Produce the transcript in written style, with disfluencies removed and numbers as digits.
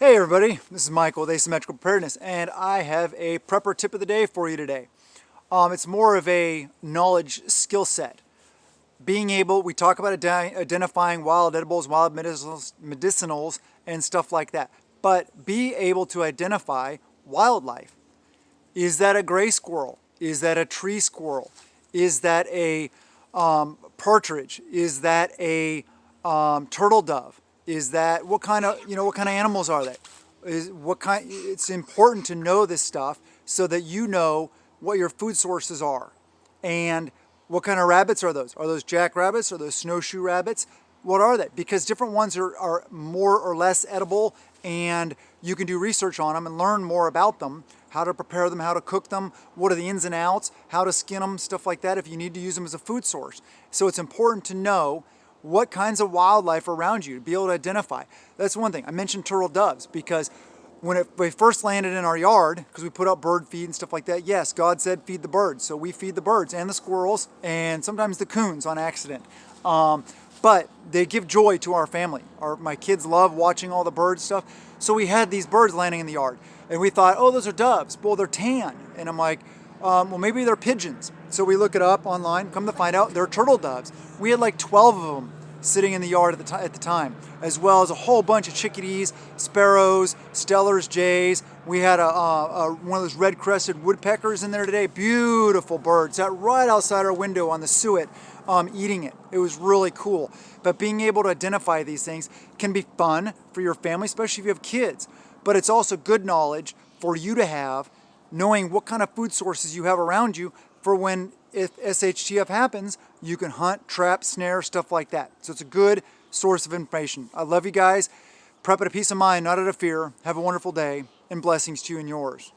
Hey everybody, this is Michael with Asymmetrical Preparedness, and I have a prepper tip of the day for you today. It's more of a knowledge skill set. We talk about identifying wild edibles, wild medicinals, and stuff like that. But be able to identify wildlife. Is that a gray squirrel? Is that a tree squirrel? Is that a partridge? Is that a turtle dove? Is that what kind of animals are they? It's important to know this stuff so that you know what your food sources are. And what kind of rabbits are those? Are those jackrabbits? Are those snowshoe rabbits? What are they? Because different ones are more or less edible, and you can do research on them and learn more about them, how to prepare them, how to cook them, what are the ins and outs, how to skin them, stuff like that if you need to use them as a food source. So it's important to know what kinds of wildlife are around you to be able to identify. That's one thing. I mentioned turtle doves because when they first landed in our yard, because we put out bird feed and stuff like that, yes, God said feed the birds. So we feed the birds and the squirrels and sometimes the coons on accident. But they give joy to our family. My kids love watching all the bird stuff. So we had these birds landing in the yard. And we thought, oh, those are doves. Well, they're tan. And I'm like, well, maybe they're pigeons. So we look it up online, come to find out they're turtle doves. We had like 12 of them sitting in the yard at the time, as well as a whole bunch of chickadees, sparrows, stellars, jays. We had one of those red-crested woodpeckers in there today. Beautiful bird. Sat right outside our window on the suet eating it. It was really cool. But being able to identify these things can be fun for your family, especially if you have kids. But it's also good knowledge for you to have, knowing what kind of food sources you have around you for when, if SHTF happens, you can hunt, trap, snare, stuff like that. So it's a good source of information. I love you guys. Prep at a peace of mind, not out of fear. Have a wonderful day, and blessings to you and yours.